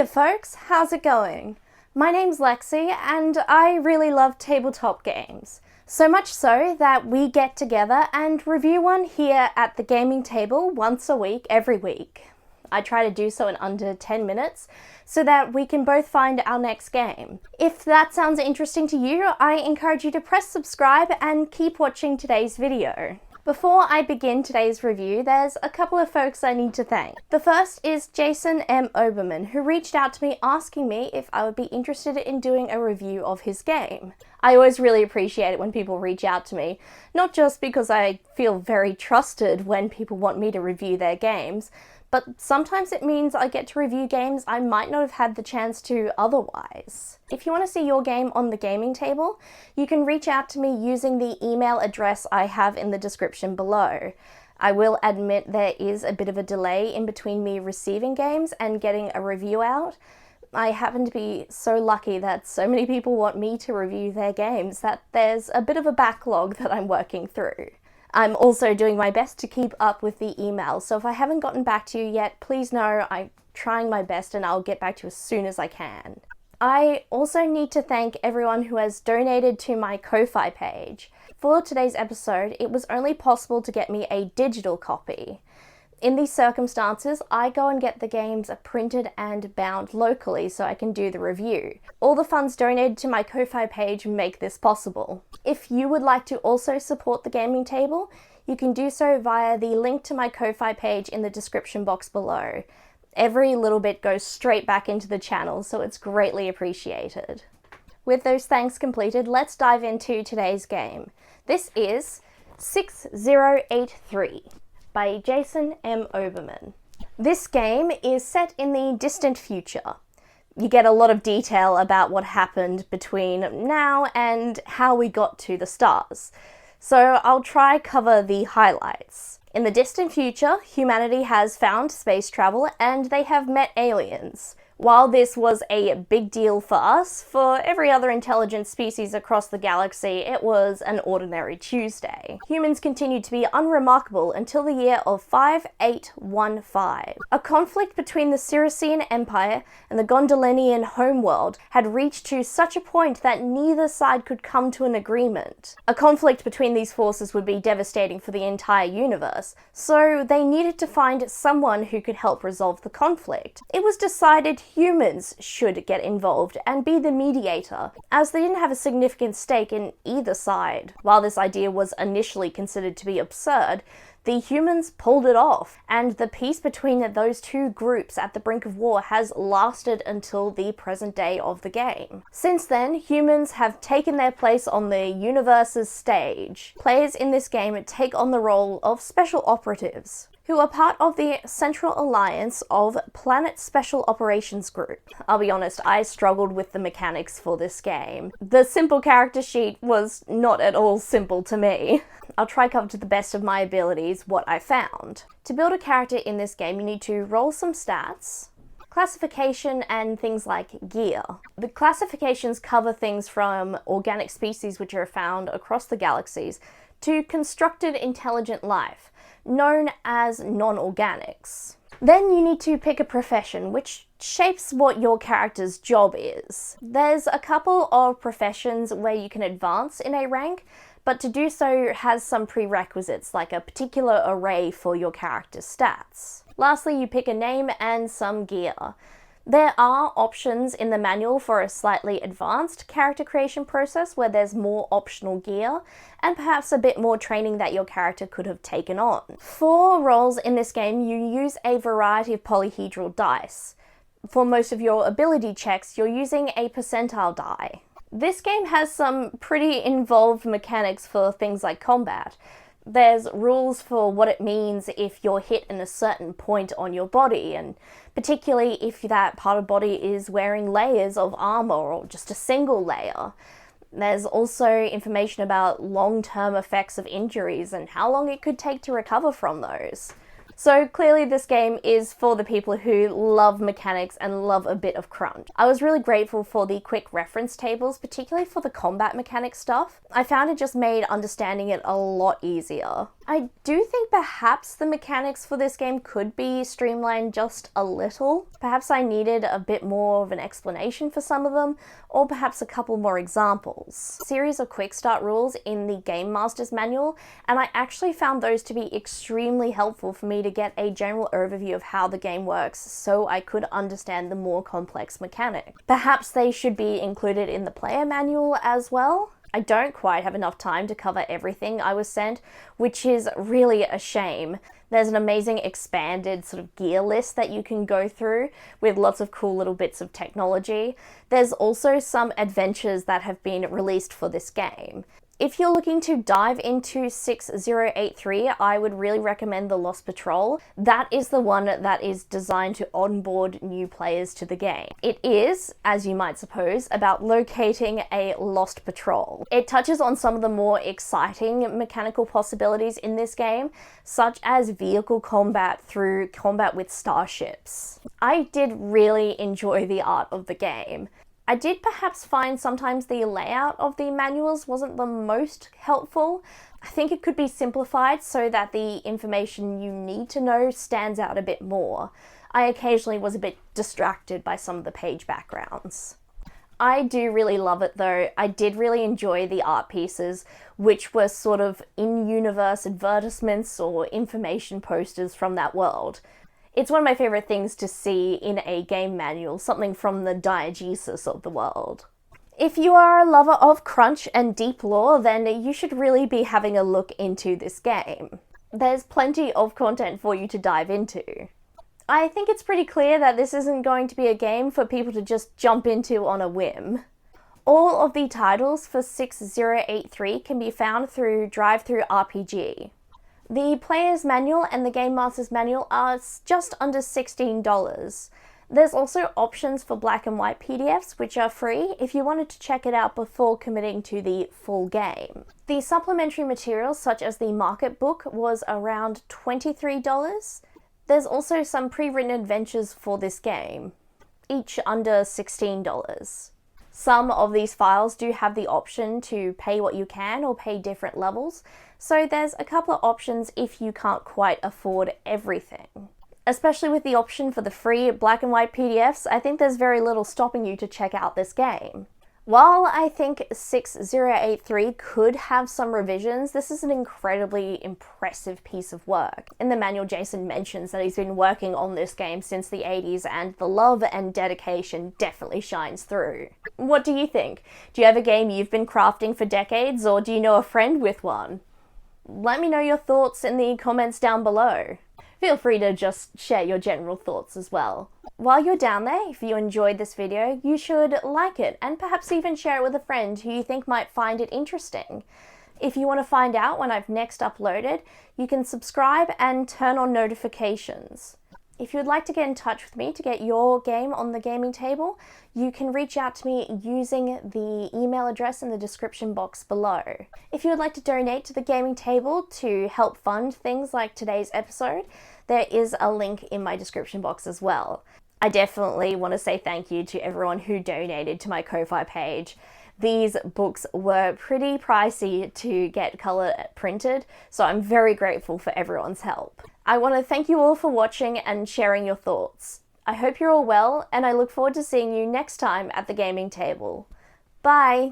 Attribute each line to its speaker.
Speaker 1: Hiya folks, how's it going? My name's Lexi and I really love tabletop games. So much so that we get together and review one here at the gaming table once a week, every week. I try to do so in under 10 minutes so that we can both find our next game. If that sounds interesting to you, I encourage you to press subscribe and keep watching today's video. Before I begin today's review, there's a couple of folks I need to thank. The first is Jason M. Oberman, who reached out to me asking me if I would be interested in doing a review of his game. I always really appreciate it when people reach out to me, not just because I feel very trusted when people want me to review their games, but sometimes it means I get to review games I might not have had the chance to otherwise. If you want to see your game on the gaming table, you can reach out to me using the email address I have in the description below. I will admit there is a bit of a delay in between me receiving games and getting a review out. I happen to be so lucky that so many people want me to review their games that there's a bit of a backlog that I'm working through. I'm also doing my best to keep up with the emails, so if I haven't gotten back to you yet, please know I'm trying my best and I'll get back to you as soon as I can. I also need to thank everyone who has donated to my Ko-Fi page. For today's episode, it was only possible to get me a digital copy. In these circumstances, I go and get the games printed and bound locally so I can do the review. All the funds donated to my Ko-Fi page make this possible. If you would like to also support the gaming table, you can do so via the link to my Ko-Fi page in the description box below. Every little bit goes straight back into the channel, so it's greatly appreciated. With those thanks completed, let's dive into today's game. This is 6083. By Jason M. Oberman. This game is set in the distant future. You get a lot of detail about what happened between now and how we got to the stars. So I'll try cover the highlights. In the distant future, humanity has found space travel and they have met aliens. While this was a big deal for us, for every other intelligent species across the galaxy, it was an ordinary Tuesday. Humans continued to be unremarkable until the year of 5815. A conflict between the Cirresian Empire and the Gondolinian homeworld had reached to such a point that neither side could come to an agreement. A conflict between these forces would be devastating for the entire universe, so they needed to find someone who could help resolve the conflict. It was decided humans should get involved and be the mediator, as they didn't have a significant stake in either side. While this idea was initially considered to be absurd, the humans pulled it off, and the peace between those two groups at the brink of war has lasted until the present day of the game. Since then, humans have taken their place on the universe's stage. Players in this game take on the role of special operatives, who are part of the Central Alliance of Planet Special Operations Group. I'll be honest, I struggled with the mechanics for this game. The simple character sheet was not at all simple to me. I'll try cover to the best of my abilities what I found. To build a character in this game, you need to roll some stats, classification, and things like gear. The classifications cover things from organic species which are found across the galaxies to constructed intelligent life, known as non-organics. Then you need to pick a profession, which shapes what your character's job is. There's a couple of professions where you can advance in a rank, but to do so has some prerequisites, like a particular array for your character's stats. Lastly, you pick a name and some gear. There are options in the manual for a slightly advanced character creation process where there's more optional gear and perhaps a bit more training that your character could have taken on. For roles in this game, you use a variety of polyhedral dice. For most of your ability checks, you're using a percentile die. This game has some pretty involved mechanics for things like combat. There's rules for what it means if you're hit in a certain point on your body, and particularly if that part of body is wearing layers of armor or just a single layer. There's also information about long-term effects of injuries and how long it could take to recover from those. So clearly this game is for the people who love mechanics and love a bit of crunch. I was really grateful for the quick reference tables, particularly for the combat mechanic stuff. I found it just made understanding it a lot easier. I do think perhaps the mechanics for this game could be streamlined just a little. Perhaps I needed a bit more of an explanation for some of them, or perhaps a couple more examples. A series of quick start rules in the Game Master's Manual, and I actually found those to be extremely helpful for me to get a general overview of how the game works so I could understand the more complex mechanics. Perhaps they should be included in the player manual as well. I don't quite have enough time to cover everything I was sent, which is really a shame. There's an amazing expanded sort of gear list that you can go through with lots of cool little bits of technology. There's also some adventures that have been released for this game. If you're looking to dive into 6083, I would really recommend the Lost Patrol. That is the one that is designed to onboard new players to the game. It is, as you might suppose, about locating a lost patrol. It touches on some of the more exciting mechanical possibilities in this game, such as vehicle combat through combat with starships. I did really enjoy the art of the game. I did perhaps find sometimes the layout of the manuals wasn't the most helpful. I think it could be simplified so that the information you need to know stands out a bit more. I occasionally was a bit distracted by some of the page backgrounds. I do really love it though. I did really enjoy the art pieces, which were sort of in-universe advertisements or information posters from that world. It's one of my favourite things to see in a game manual, something from the diegesis of the world. If you are a lover of crunch and deep lore, then you should really be having a look into this game. There's plenty of content for you to dive into. I think it's pretty clear that this isn't going to be a game for people to just jump into on a whim. All of the titles for 6083 can be found through Drive-Thru RPG. The Player's Manual and the Game Master's Manual are just under $16. There's also options for black and white PDFs, which are free if you wanted to check it out before committing to the full game. The supplementary materials, such as the market book, was around $23. There's also some pre-written adventures for this game, each under $16. Some of these files do have the option to pay what you can or pay different levels, so there's a couple of options if you can't quite afford everything. Especially with the option for the free black and white PDFs, I think there's very little stopping you to check out this game. While I think 6083 could have some revisions, this is an incredibly impressive piece of work. In the manual, Jason mentions that he's been working on this game since the 80s, and the love and dedication definitely shines through. What do you think? Do you have a game you've been crafting for decades, or do you know a friend with one? Let me know your thoughts in the comments down below. Feel free to just share your general thoughts as well. While you're down there, if you enjoyed this video, you should like it and perhaps even share it with a friend who you think might find it interesting. If you want to find out when I've next uploaded, you can subscribe and turn on notifications. If you would like to get in touch with me to get your game on the gaming table, you can reach out to me using the email address in the description box below. If you would like to donate to the gaming table to help fund things like today's episode, there is a link in my description box as well. I definitely want to say thank you to everyone who donated to my Ko-Fi page. These books were pretty pricey to get colour printed, so I'm very grateful for everyone's help. I want to thank you all for watching and sharing your thoughts. I hope you're all well, and I look forward to seeing you next time at the gaming table. Bye!